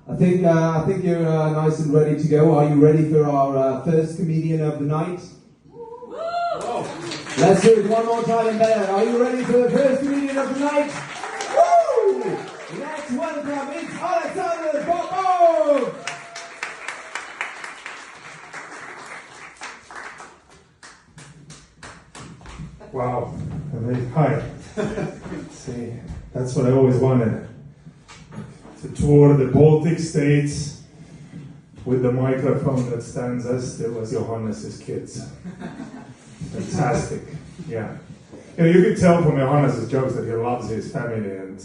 I think you're nice and ready to go. Are you ready for our first comedian of the night? Let's do it one more time in bed. Are you ready for the first comedian of the night? Woo! Let's welcome, it's Aleksandr Popov! Wow. Hi. See, that's what I always wanted. To tour the Baltic states with the microphone that stands as still as Johannes's kids. Fantastic. Yeah. You could tell from Johannes's jokes that he loves his family and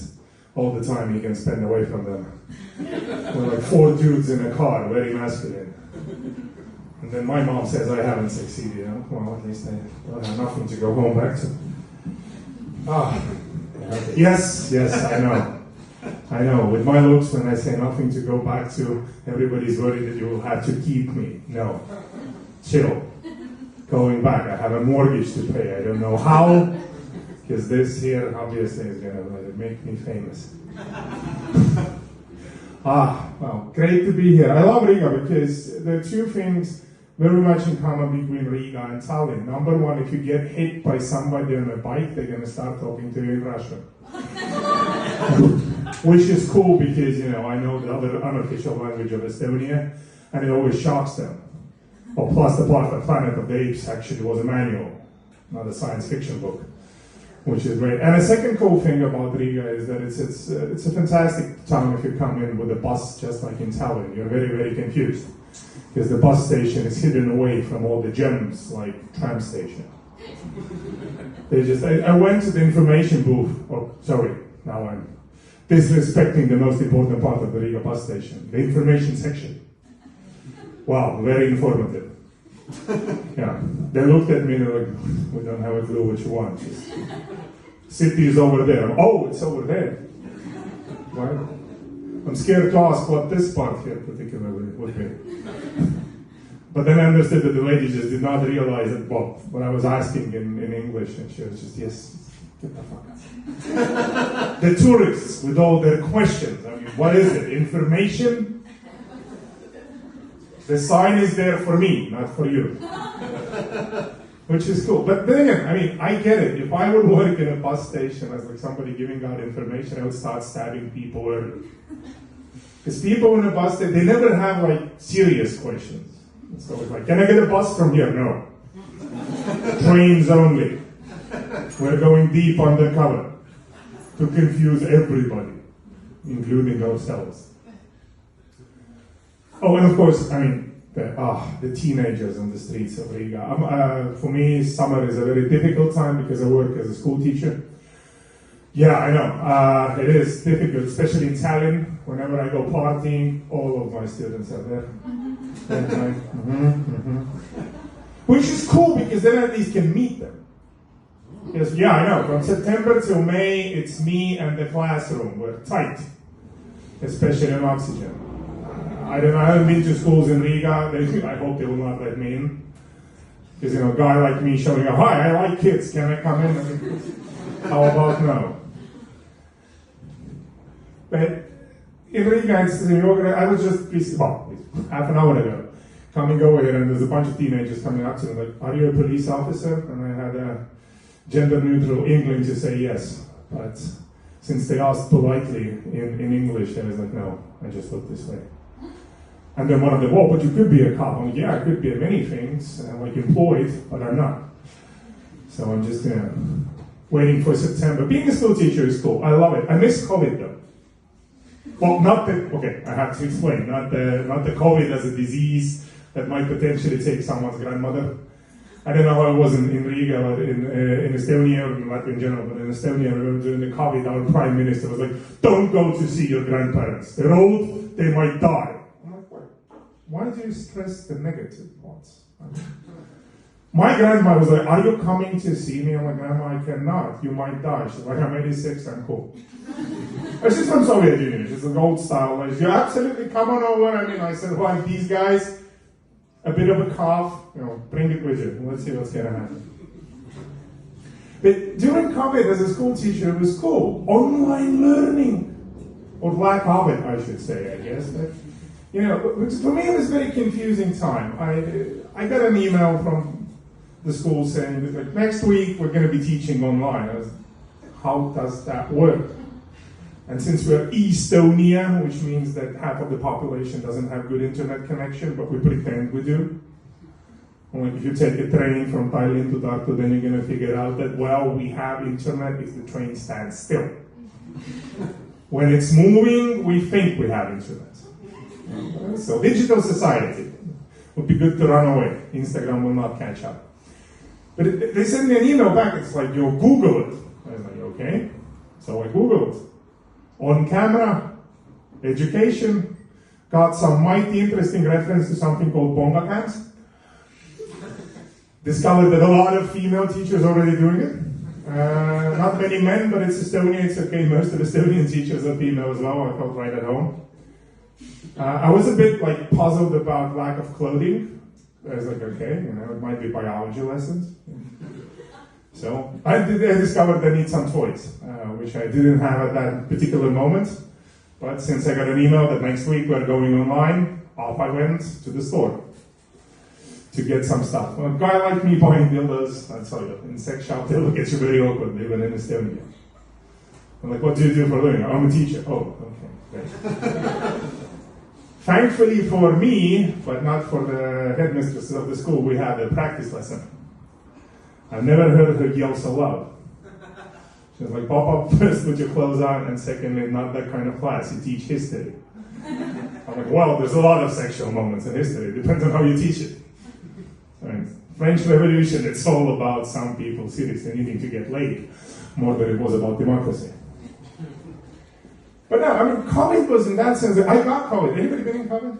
all the time he can spend away from them. We're like 4 dudes in a car, very masculine. And then my mom says I haven't succeeded, you know? Well, at least I don't have nothing to go home back to. Yes, I know. I know. With my looks, when I say nothing to go back to, everybody's worried that you will have to keep me. No. Chill. Going back. I have a mortgage to pay. I don't know how, because this here obviously is going to make me famous. Well, great to be here. I love Riga because there are 2 things very much in common between Riga and Tallinn. Number 1, if you get hit by somebody on a bike, they're going to start talking to you in Russian. Which is cool because, you know, I know the other unofficial language of Estonia, and it always shocks them. Well, plus the part of Planet of the Apes actually was a manual, not a science fiction book, which is great. And a second cool thing about Riga is that it's a fantastic town if you come in with a bus, just like in Tallinn. You're very, very confused because the bus station is hidden away from all the gems, like tram station. I went to the information booth. Oh, sorry, now I'm disrespecting the most important part of the Riga bus station, the information section. Wow, very informative. Yeah, they looked at me and they're like, we don't have a clue what you want. City is over there. Oh, it's over there. Right? I'm scared to ask what this part here particularly would be. But then I understood that the lady just did not realize that what I was asking in English, and she was just, yes, get the fuck out. The tourists with all their questions. I mean, what is it? Information? The sign is there for me, not for you. Which is cool. But then again, I mean, I get it. If I would work in a bus station as like somebody giving out information, I would start stabbing people early. Because people in a bus, they never have like serious questions. So it's like, can I get a bus from here? No. Trains only. We're going deep undercover to confuse everybody, including ourselves. Oh, and of course, I mean, the teenagers on the streets of Riga. For me, summer is a very difficult time because I work as a school teacher. Yeah, I know. It is difficult, especially in Tallinn. Whenever I go partying, all of my students are there. Which is cool because then at least can meet them. Yes, yeah, I know. From September till May, it's me and the classroom. We're tight, especially on oxygen. I haven't been to schools in Riga. I hope they will not let me in. Because, you know, a guy like me showing up, hi, I like kids, can I come in? How about no? But in Riga, I was just, half an hour ago, coming over here, and there's a bunch of teenagers coming up to me, like, are you a police officer? And I had a gender-neutral inkling to say yes. But since they asked politely in English, I was like, no, I just look this way. And then one of them, well, but you could be a cop. I'm like, yeah, I could be many things, like employed, but I'm not. So I'm just waiting for September. Being a school teacher is cool. I love it. I miss COVID though. Well, I have to explain. Not the COVID as a disease that might potentially take someone's grandmother. I don't know how it was in Riga, but in Estonia, or in Latvia in general, but in Estonia, I remember during the COVID, our prime minister was like, don't go to see your grandparents. They're old, they might die. Why do you stress the negative parts? My grandma was like, are you coming to see me? I'm like, Grandma, I cannot. You might die. She's like, I'm 86, I'm cool. She's from Soviet Union. She's an old style. Like, you absolutely come on over. I mean, I said, well, these guys, a bit of a cough, bring it with you. Let's see what's going to happen. But during COVID, as a school teacher, it was cool. Online learning. or lack of it, I should say, I guess. But, you know, for me it was a very confusing time. I got an email from the school saying that, like, next week we're going to be teaching online. I was, how does that work? And since we're Estonia, which means that half of the population doesn't have good internet connection, but we pretend we do. Like if you take a train from Tallinn to Tartu, then you're going to figure out that, well, we have internet if the train stands still. When it's moving, we think we have internet. So digital society would be good to run away. Instagram will not catch up. But they sent me an email back. It's like, you Google it. I was like, okay. So I Googled. On camera, education, got some mighty interesting reference to something called bonga camps. Discovered that a lot of female teachers are already doing it. Not many men, but it's Estonia, it's okay. Most of Estonian teachers are female as well. I felt right at home. I was a bit like puzzled about lack of clothing. I was like, okay, you know, it might be biology lessons. So I discovered I need some toys, which I didn't have at that particular moment. But since I got an email that next week we're going online, off I went to the store to get some stuff. Well, a guy like me buying dildos, I tell you, in sex shop, dildo gets you very awkward, even in Estonia. I'm like, what do you do for a living? I'm a teacher. Oh, okay, great. Thankfully for me, but not for the headmistress of the school, we had a practice lesson. I've never heard her yell so loud. She was like, Popov, first put your clothes on, and secondly, not that kind of class, you teach history. I'm like, well, there's a lot of sexual moments in history, it depends on how you teach it. Right. French Revolution, it's all about some people seriously needing to get laid, more than it was about democracy. But no, I mean, COVID was in that sense, I got COVID. Anybody been in COVID?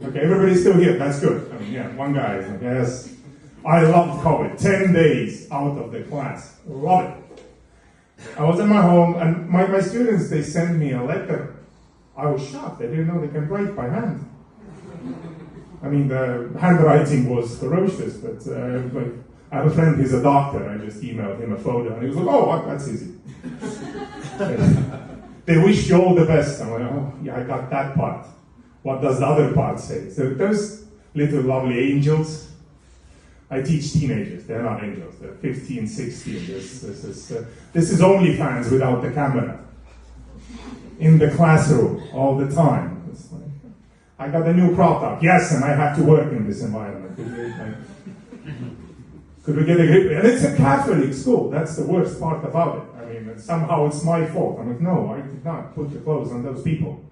Okay, everybody's still here, that's good. I mean, yeah, one guy is like, yes, I loved COVID. 10 days out of the class, love it. I was in my home, and my students, they sent me a letter. I was shocked, I didn't know they can write by hand. I mean, the handwriting was ferocious, but like, I have a friend, he's a doctor. I just emailed him a photo, and he was like, oh, that's easy. They wish you all the best. I'm like, oh, yeah, I got that part. What does the other part say? So those little lovely angels, I teach teenagers. They're not angels. They're 15, 16. This is OnlyFans without the camera. In the classroom, all the time. It's like, I got a new crop top. Yes, and I have to work in this environment. Could we get a grip? And it's a Catholic school. That's the worst part about it. I mean, somehow it's my fault. I'm like, no, I did not put the clothes on those people.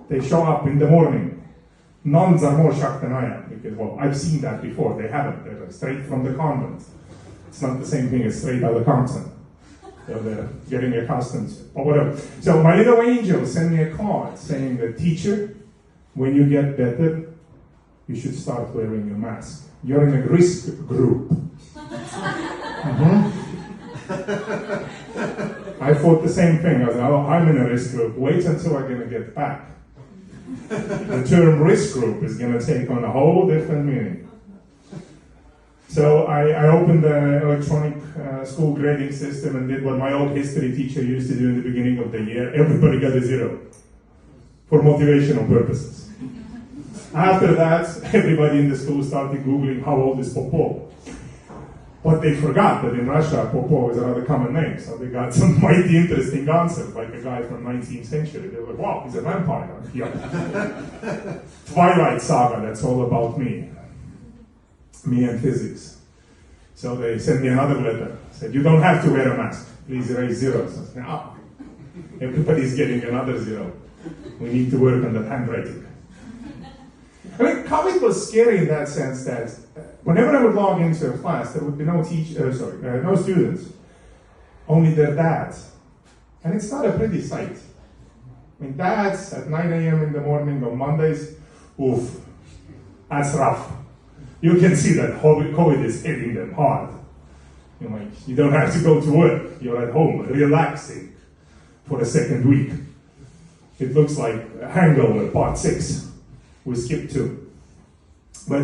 They show up in the morning. Nuns are more shocked than I am, because, well, I've seen that before. They haven't. They're straight from the convent. It's not the same thing as straight out of Compton. So they're getting accustomed to it, or whatever. So my little angel sent me a card saying that, teacher, when you get better, you should start wearing your mask. You're in a risk group. I thought the same thing. I was like, oh, I'm in a risk group. Wait until I'm going to get back. The term risk group is going to take on a whole different meaning. So I opened the electronic school grading system and did what my old history teacher used to do in the beginning of the year. Everybody got a 0 for motivational purposes. After that, everybody in the school started Googling how old is Popov. But they forgot that in Russia, Popov is a rather common name, so they got some mighty interesting answers, like a guy from 19th century. They were like, wow, he's a vampire. Yeah. Twilight Saga, that's all about me. Me and physics. So they sent me another letter. Said, you don't have to wear a mask. Please erase zeros. I said, oh, everybody's getting another 0. We need to work on that handwriting. I mean, COVID was scary in that sense that whenever I would log into a class, there would be no no students, only their dads. And it's not a pretty sight. I mean, dads at 9 a.m. in the morning on Mondays, oof, that's rough. You can see that COVID is hitting them hard. You know, like, you don't have to go to work. You're at home, relaxing for the second week. It looks like a hangover, part 6. We skipped 2. But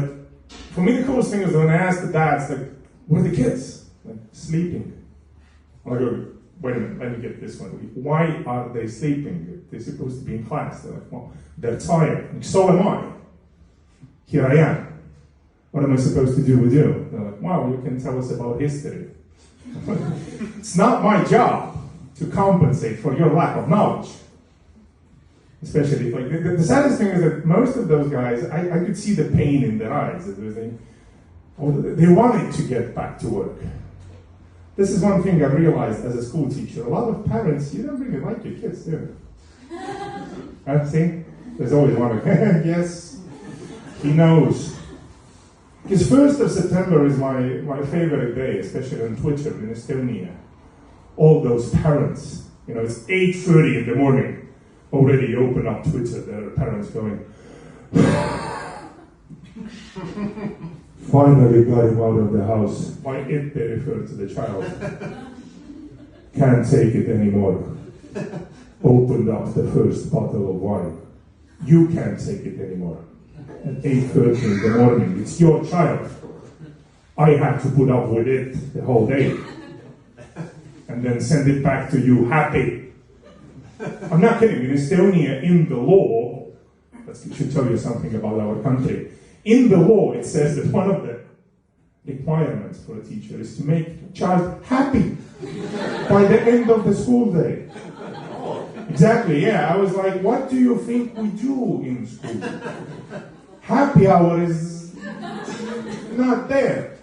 for me, the coolest thing is when I asked the dads, like, where are the kids? Like, sleeping. I'm like, wait a minute, let me get this one. Why are they sleeping? They're supposed to be in class. They're like, well, they're tired. Like, so am I. Here I am. What am I supposed to do with you? They're like, well, you can tell us about history. It's not my job to compensate for your lack of knowledge. Especially, like, the saddest thing is that most of those guys, I could see the pain in their eyes. They wanted to get back to work. This is one thing I realized as a school teacher. A lot of parents, you don't really like your kids, do you? See? There's always one, yes, he knows. Because 1st of September is my favorite day, especially on Twitter in Estonia. All those parents, it's 8:30 in the morning, already open up Twitter, there are parents going, finally got him out of the house. By it, they refer to the child. Can't take it anymore. Opened up the first bottle of wine. You can't take it anymore. At 8:30 in the morning, it's your child. I have to put up with it the whole day. And then send it back to you happy. I'm not kidding. In Estonia, in the law, that should tell you something about our country. In the law, it says that one of the requirements for a teacher is to make a child happy by the end of the school day. Exactly, yeah. I was like, what do you think we do in school? Happy hour is not there.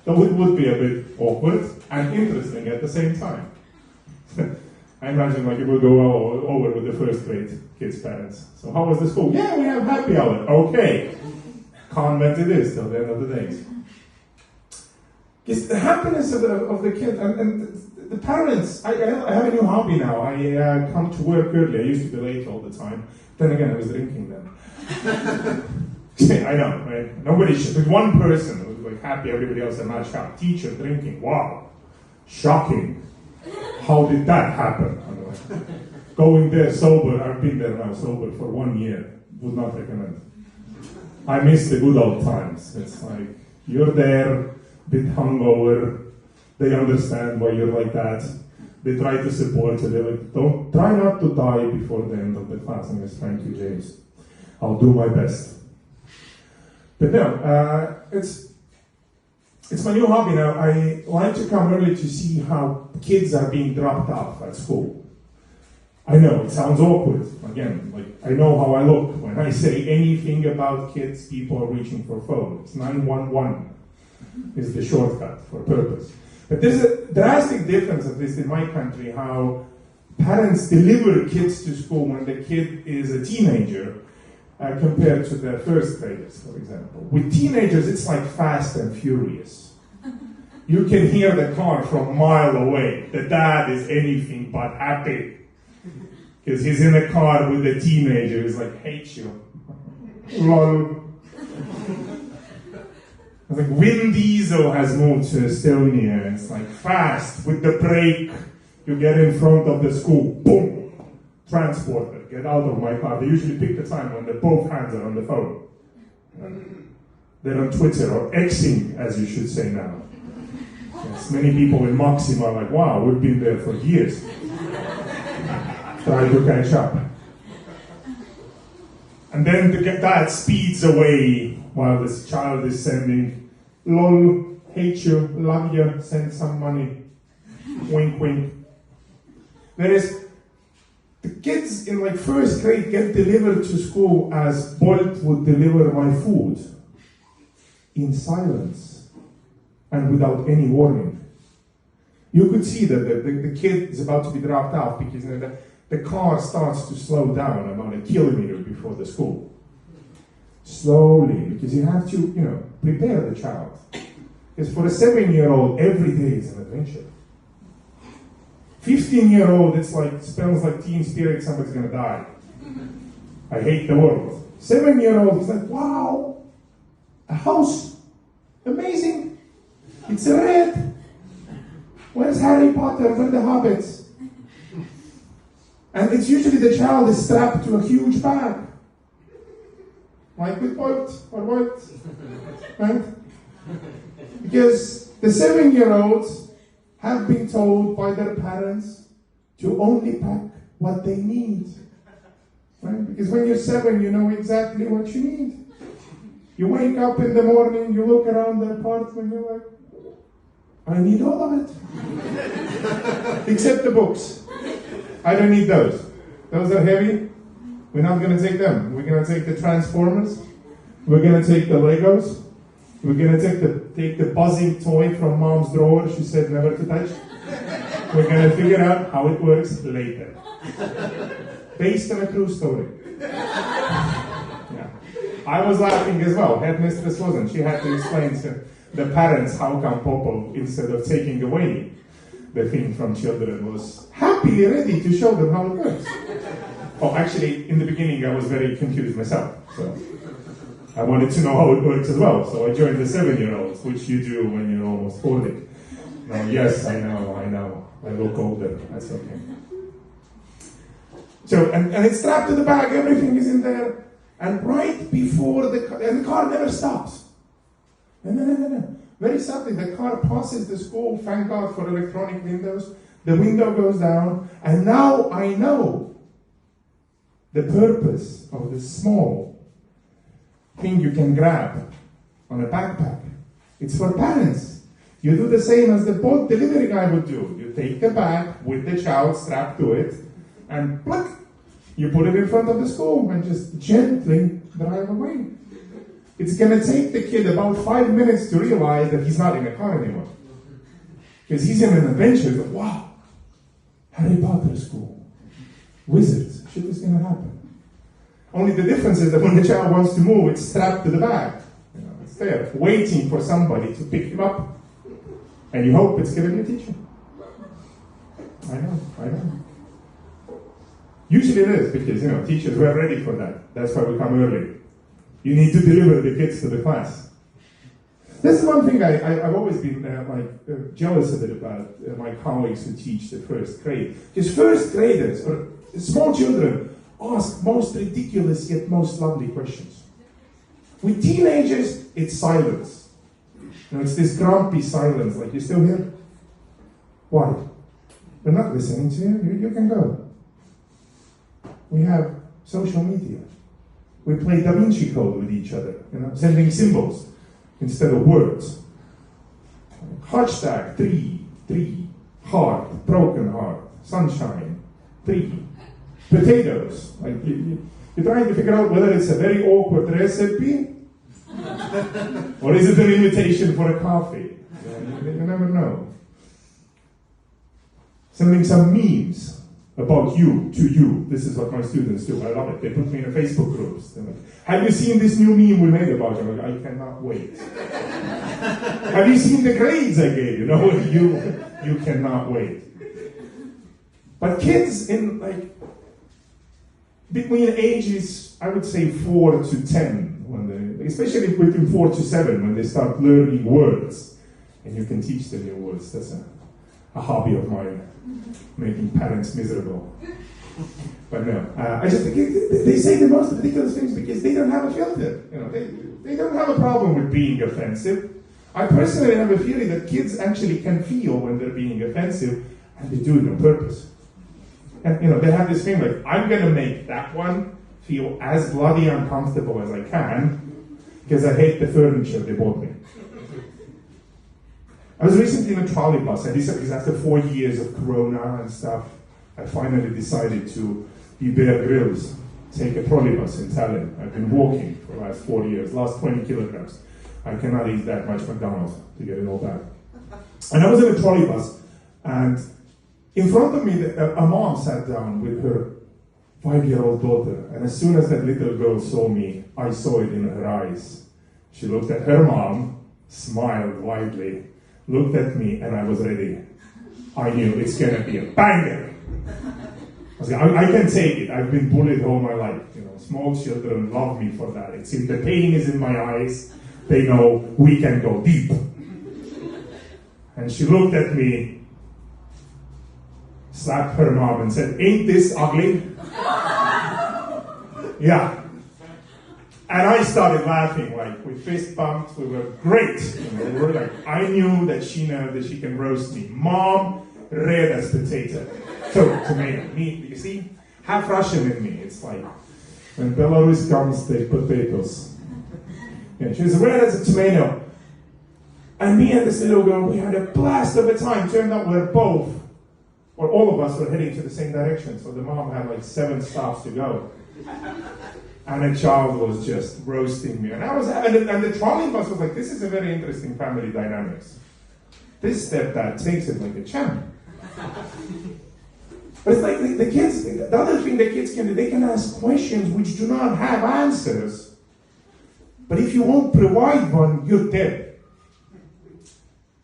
So it would be a bit awkward and interesting at the same time. I imagine it would go over with the first grade kids' parents. So how was the school? Yeah, we have happy hour. Okay. Convent it is till the end of the day. It's the happiness of the kid and the parents. I have a new hobby now. I come to work early. I used to be late all the time. Then again, I was drinking then. I know, right? Nobody should. There's one person who was happy, everybody else are not shocked. Teacher drinking. Wow. Shocking. How did that happen? Going there sober. I've been there now sober for 1 year. Would not recommend. I miss the good old times. It's like, you're there, bit hungover, they understand why you're like that, they try to support you, they're like, don't, try not to die before the end of the class. I'm just, thank you, James. I'll do my best. But no, it's my new hobby now. I like to come early to see how kids are being dropped off at school. I know, it sounds awkward. Again, I know how I look when I say anything about kids, people are reaching for phones. 911 is the shortcut for purpose. But there's a drastic difference, at least in my country, how parents deliver kids to school when the kid is a teenager compared to the first graders, for example. With teenagers, it's like Fast and Furious. You can hear the car from a mile away. The dad is anything but happy. Because he's in a car with a teenager, he's like, hate you. Lol. It's like Vin Diesel has moved to Estonia. It's like fast, with the brake, you get in front of the school, boom, transporter, get out of my car. They usually pick the time when both hands are on the phone. They're on Twitter, or Xing, as you should say now. Yes, many people in Maxima are like, wow, we've been there for years. Try to catch up. And then the dad speeds away while this child is sending, lol, hate you, love you, send some money, wink, wink. Whereas the kids in first grade get delivered to school as Bolt would deliver my food, in silence and without any warning. You could see that the kid is about to be dropped off because the car starts to slow down about 1 kilometer before the school. Slowly, because you have to, prepare the child. Because for a 7-year-old, every day is an adventure. 15-year-old, it's smells like Teen Spirit, somebody's gonna die. I hate the world. 7-year-old is like, wow, a house, amazing. It's red. Where's Harry Potter? Where are the hobbits? And it's usually the child is strapped to a huge bag. Like with what? Or what? Right? Because the 7-year-old have been told by their parents to only pack what they need. Right? Because when you're 7, you know exactly what you need. You wake up in the morning, you look around the apartment, you're like, I need all of it. Except the books. I don't need those. Those are heavy. We're not going to take them. We're going to take the Transformers. We're going to take the Legos. We're going to take the buzzing toy from mom's drawer she said never to touch. We're going to figure out how it works later. Based on a true story. Yeah. I was laughing as well. Headmistress wasn't. She had to explain to the parents how come Popov, instead of taking away the thing from children, was happily ready to show them how it works. Oh, actually, in the beginning I was very confused myself. So I wanted to know how it works as well. So I joined the 7-year-olds, which you do when you're almost 40. No, yes, I know. I look older. That's okay. So, and it's strapped to the bag, everything is in there. And right before the car never stops. No. Very sadly, the car passes the school, thank God for electronic windows. The window goes down, and now I know the purpose of the small thing you can grab on a backpack. It's for parents. You do the same as the boat delivery guy would do. You take the bag with the child strapped to it, and pluck, you put it in front of the school and just gently drive away. It's going to take the kid about 5 minutes to realize that he's not in a car anymore. Because he's in an adventure. But wow, Harry Potter school, wizards, shit is going to happen. Only the difference is that when the child wants to move, it's strapped to the bag. You know, it's there, waiting for somebody to pick him up. And you hope it's going to be a teacher. I know. Usually it is, because, teachers were ready for that. That's why we come early. You need to deliver the kids to the class. That's one thing I've always been jealous a bit about my colleagues who teach the first grade. Because first graders, or small children, ask most ridiculous yet most lovely questions. With teenagers, it's silence. It's this grumpy silence, like, you still here? Why? They're not listening to you. You can go. We have social media. We play Da Vinci Code with each other, sending symbols instead of words. Hashtag 3, heart, broken heart, sunshine, 3, potatoes. Like you're trying to figure out whether it's a very awkward recipe or is it an invitation for a coffee. You never know. Sending some memes about you, to you. This is what my students do. I love it. They put me in a Facebook groups. They're like, have you seen this new meme we made about you? I'm like, I cannot wait. Have you seen the grades I gave you? You cannot wait. But kids in between ages, I would say 4 to 10, especially between 4 to 7, when they start learning words, and you can teach them new words. That's a hobby of mine. Making parents miserable. But no, I just think they say the most ridiculous things because they don't have a filter. They don't have a problem with being offensive. I personally have a theory that kids actually can feel when they're being offensive, and they do it on purpose. And they have this thing like, I'm going to make that one feel as bloody uncomfortable as I can because I hate the furniture they bought me. I was recently in a trolley bus, and because after 4 years of Corona and stuff, I finally decided to be Bear Grylls, take a trolley bus in Tallinn. I've been walking for the last 4 years, lost 20 kilograms. I cannot eat that much McDonald's to get it all back. And I was in a trolley bus, and in front of me, a mom sat down with her 5-year-old daughter, and as soon as that little girl saw me, I saw it in her eyes. She looked at her mom, smiled widely, looked at me, and I was ready. I knew it's gonna be a banger. I was like, I can take it. I've been bullied all my life. Small children love me for that. The pain is in my eyes. They know we can go deep. And she looked at me, slapped her mom, and said, "Ain't this ugly?" Yeah. And I started laughing, like, we fist bumped, we were great. You know, we were like, I knew that she knows that she can roast me. Mom, red as potato. Tomato, meat, you see? Half Russian in me. It's like, when Belarus comes, they potatoes. Yeah, she was red as a tomato. And me and this little girl, we had a blast of a time. Turned out we're both, or all of us were heading to the same direction. So the mom had like 7 stops to go. And a child was just roasting me. And the trolley bus was like, this is a very interesting family dynamics. This stepdad takes it like a champ. But it's like the kids, the other thing the kids can do, they can ask questions which do not have answers. But if you won't provide one, you're dead.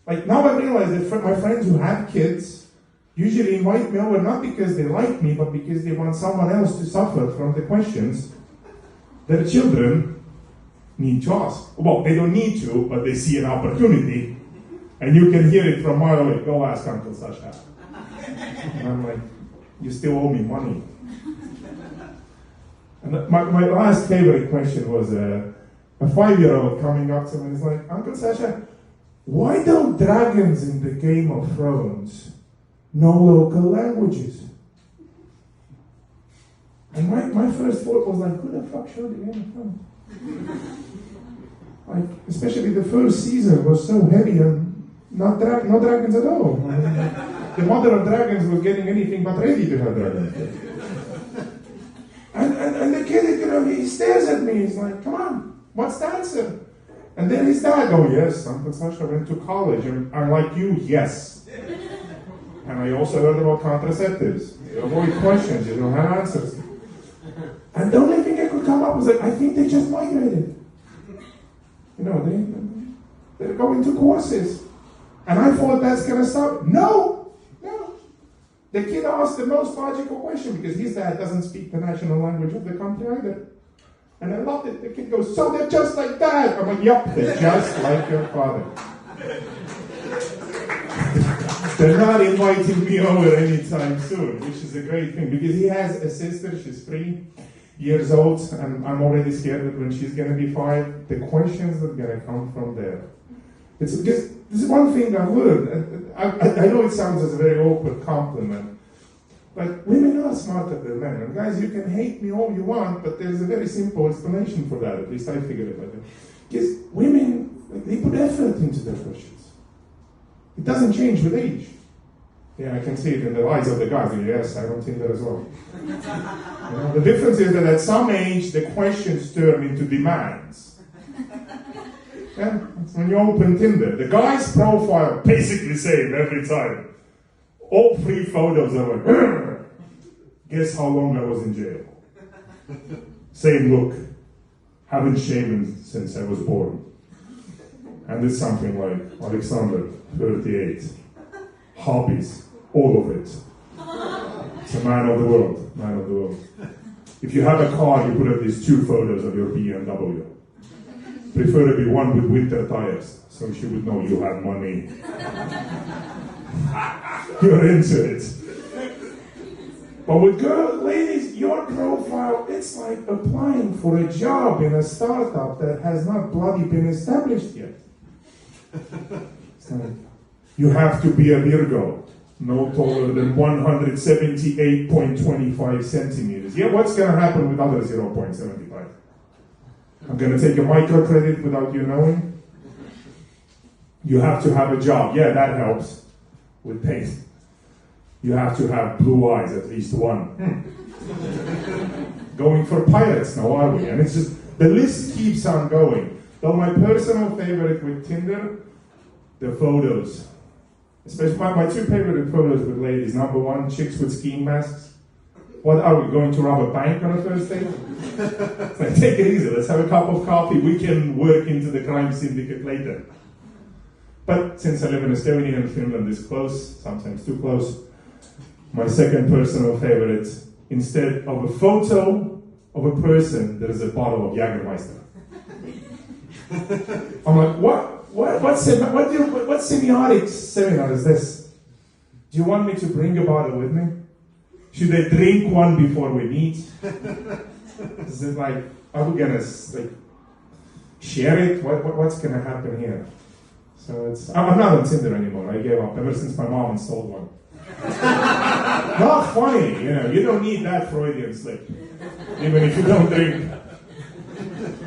Like now I realize that my friends who have kids usually invite me over not because they like me, but because they want someone else to suffer from the questions their children need to ask. Well, they don't need to, but they see an opportunity. And you can hear it from a mile away. Go ask Uncle Sasha. And I'm like, you still owe me money. And my last favorite question was a 5-year-old coming up to me and is like, Uncle Sasha, why don't dragons in the Game of Thrones know local languages? And my first thought was like, who the fuck showed the Game of Thrones? Like, especially the first season was so heavy and no dragons at all. The mother of dragons was getting anything but ready to have dragons. And the kid, you know, he stares at me, he's like, come on, what's the answer? And then his dad goes, yes, Uncle Sasha went to college, and I'm like you, yes. And I also heard about contraceptives. You avoid questions, you don't have answers. And the only thing I could come up was like, I think they just migrated. You know, they're going to courses. And I thought that's going to stop. No. The kid asked the most logical question because his dad doesn't speak the national language of the country either. And I loved it. The kid goes, so they're just like dad. I'm like, yup, they're just like your father. They're not inviting me over anytime soon, which is a great thing because he has a sister, she's 3 years old, and I'm already scared that when she's going to be 5, the questions are going to come from there. It's because this is one thing I've learned. I know it sounds as a very awkward compliment, but women are smarter than men. And guys, you can hate me all you want, but there's a very simple explanation for that. At least I figured it like that. Because women, they put effort into their questions. It doesn't change with age. Yeah, I can see it in the eyes of the guys. Yes, I don't think that as well. You know, the difference is that at some age, the questions turn into demands. Yeah, it's when you open Tinder. The guy's profile basically same every time. All 3 photos are like, guess how long I was in jail? Same look. Haven't shaven since I was born. And it's something like, Aleksandr, 38. Hobbies, all of it. It's a man of the world. If you have a car, you put at least 2 photos of your BMW. Preferably one with winter tires, so she would know you have money. You're into it. But with girls, ladies, your profile, it's like applying for a job in a startup that has not bloody been established yet. It's like, you have to be a Virgo, no taller than 178.25 centimeters. Yeah, what's going to happen with other 0.75? I'm going to take a microcredit without you knowing. You have to have a job. Yeah, that helps with paint. You have to have blue eyes, at least one. Going for pirates now, are we? And it's just, the list keeps on going. Though my personal favorite with Tinder, the photos. Especially my 2 favorite photos with ladies. Number 1, chicks with skiing masks. What are we, going to rob a bank on a first date? It's like, take it easy, let's have a cup of coffee, we can work into the crime syndicate later. But since I live in Estonia and Finland is close, sometimes too close, my second personal favorite, instead of a photo of a person, there is a bottle of Jägermeister. I'm like, what semiotics seminar is this? Do you want me to bring a bottle with me? Should I drink one before we meet? Is it like, are we gonna like share it? What's gonna happen here? So I'm not on Tinder anymore. I gave up ever since my mom installed one. Not funny, you don't need that Freudian slip, even if you don't drink.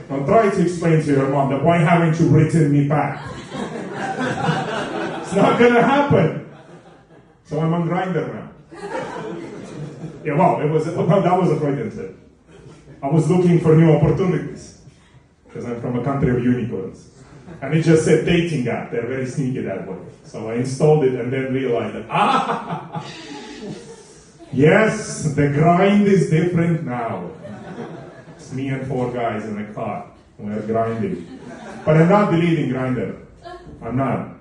Don't try to explain to your mom that why haven't you written me back? It's not gonna happen. So I'm on Grindr now. Yeah, well, that was a Freudian slip. I was looking for new opportunities because I'm from a country of unicorns. And it just said dating app. They're very sneaky that way. So I installed it and then realized that, yes, the grind is different now. It's me and 4 guys in a car. We're grinding. But I'm not deleting Grindr. I'm not.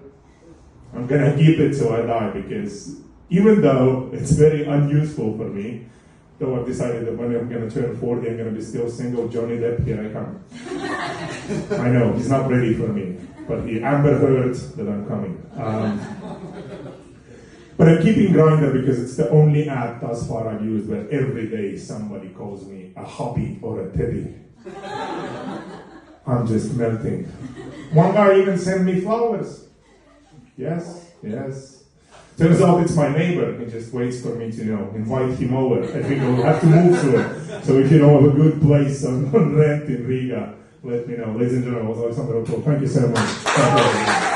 I'm gonna keep it till I die because even though it's very unuseful for me, though I've decided that when I'm gonna turn 40, I'm gonna be still single, Johnny Depp, here I come. I know, he's not ready for me, but he Amber Heard that I'm coming. But I'm keeping Grindr because it's the only app thus far I've used where every day somebody calls me a hobby or a teddy. I'm just melting. One guy even sent me flowers. Yes. Turns out it's my neighbor. He just waits for me to, invite him over. I think I'll have to move soon. So if you know of a good place on rent in Riga, let me know. Ladies and gentlemen, Aleksandr Popov. Thank you so much.